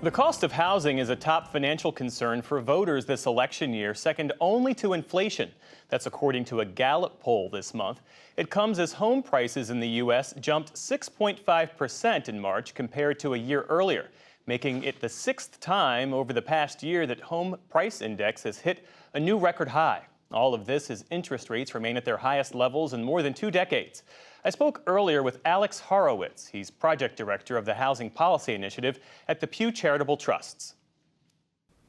The cost of housing is a top financial concern for voters this election year, second only to inflation. That's according to a Gallup poll this month. It comes as home prices in the U.S. jumped 6.5% in March compared to a year earlier, making it the sixth time over the past year that home price index has hit a new record high. All of this as interest rates remain at their highest levels in more than 2 decades. I spoke earlier with Alex Horowitz. He's project director of the Housing Policy Initiative at the Pew Charitable Trusts.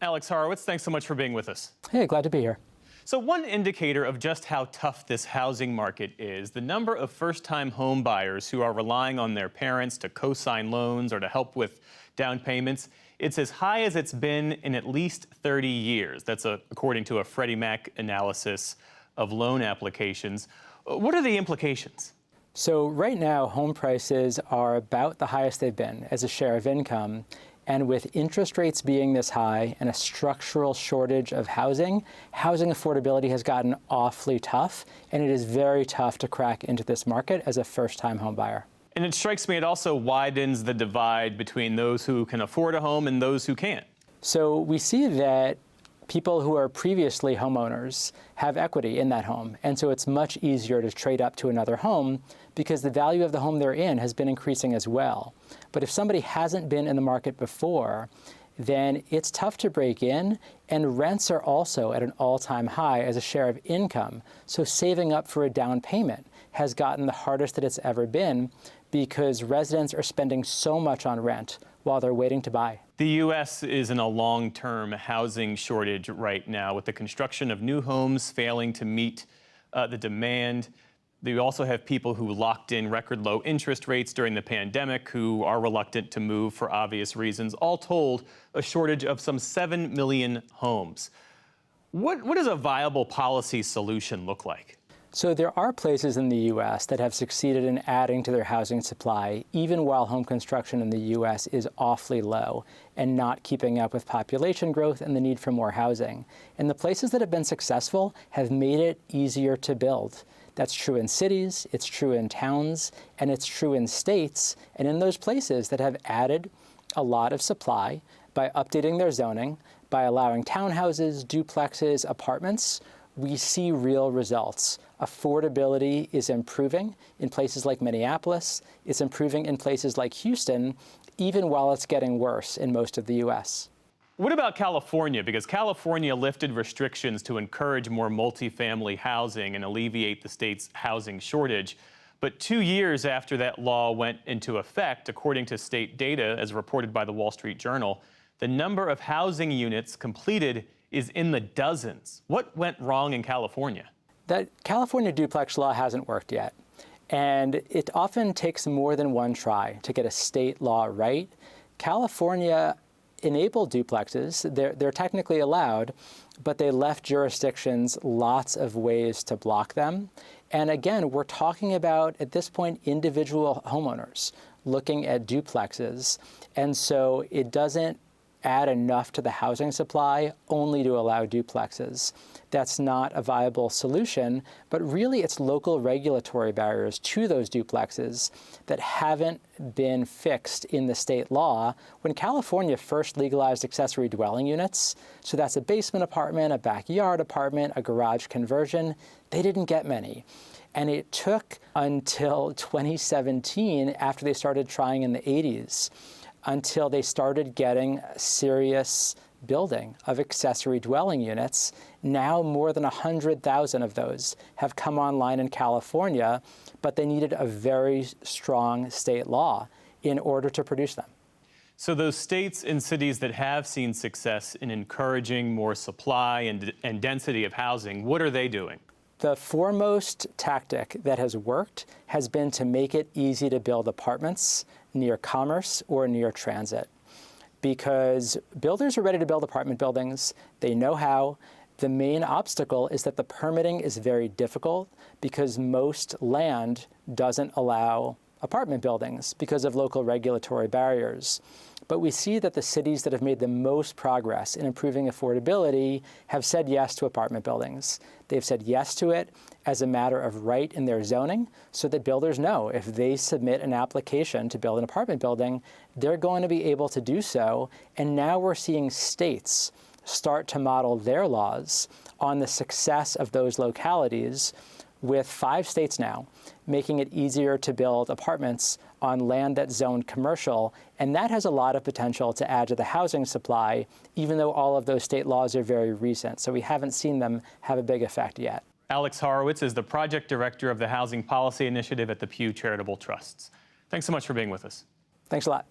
Alex Horowitz, thanks so much for being with us. Hey, glad to be here. So one indicator of just how tough this housing market is, the number of first-time home buyers who are relying on their parents to co-sign loans or to help with down payments. It's as high as it's been in at least 30 years. That's according to a Freddie Mac analysis of loan applications. What are the implications? So right now, home prices are about the highest they've been as a share of income. And with interest rates being this high and a structural shortage of housing affordability has gotten awfully tough, and it is very tough to crack into this market as a first-time home buyer. And it strikes me it also widens the divide between those who can afford a home and those who can't. So we see that people who are previously homeowners have equity in that home. And so it's much easier to trade up to another home because the value of the home they're in has been increasing as well. But if somebody hasn't been in the market before, then it's tough to break in, and rents are also at an all-time high as a share of income. So saving up for a down payment has gotten the hardest that it's ever been because residents are spending so much on rent while they're waiting to buy. The U.S. is in a long-term housing shortage right now, with the construction of new homes failing to meet the demand. You also have people who locked in record low interest rates during the pandemic who are reluctant to move for obvious reasons. All told, a shortage of some 7 million homes. What does a viable policy solution look like? So there are places in the U.S. that have succeeded in adding to their housing supply, even while home construction in the U.S. is awfully low and not keeping up with population growth and the need for more housing. And the places that have been successful have made it easier to build. That's true in cities, it's true in towns, and it's true in states. And in those places that have added a lot of supply by updating their zoning, by allowing townhouses, duplexes, apartments, we see real results. Affordability is improving in places like Minneapolis. It's improving in places like Houston, even while it's getting worse in most of the U.S. What about California? Because California lifted restrictions to encourage more multifamily housing and alleviate the state's housing shortage. But 2 years after that law went into effect, according to state data, as reported by the Wall Street Journal, the number of housing units completed is in the dozens. What went wrong in California? That California duplex law hasn't worked yet. And it often takes more than one try to get a state law right. California enabled duplexes. They're technically allowed, but they left jurisdictions lots of ways to block them. And again, we're talking about, at this point, individual homeowners looking at duplexes. And so it doesn't add enough to the housing supply only to allow duplexes. That's not a viable solution, but really it's local regulatory barriers to those duplexes that haven't been fixed in the state law. When California first legalized accessory dwelling units, so that's a basement apartment, a backyard apartment, a garage conversion, they didn't get many. And it took until 2017, after they started trying in the 80s, until they started getting serious building of accessory dwelling units. Now more than 100,000 of those have come online in California, but they needed a very strong state law in order to produce them. So those states and cities that have seen success in encouraging more supply and density of housing, what are they doing? The foremost tactic that has worked has been to make it easy to build apartments near commerce or near transit, because builders are ready to build apartment buildings. They know how. The main obstacle is that the permitting is very difficult because most land doesn't allow apartment buildings because of local regulatory barriers. But we see that the cities that have made the most progress in improving affordability have said yes to apartment buildings. They've said yes to it as a matter of right in their zoning, so that builders know if they submit an application to build an apartment building, they're going to be able to do so. And now we're seeing states start to model their laws on the success of those localities, with 5 states now making it easier to build apartments on land that's zoned commercial. And that has a lot of potential to add to the housing supply, even though all of those state laws are very recent. So we haven't seen them have a big effect yet. Alex Horowitz is the project director of the Housing Policy Initiative at the Pew Charitable Trusts. Thanks so much for being with us. Thanks a lot.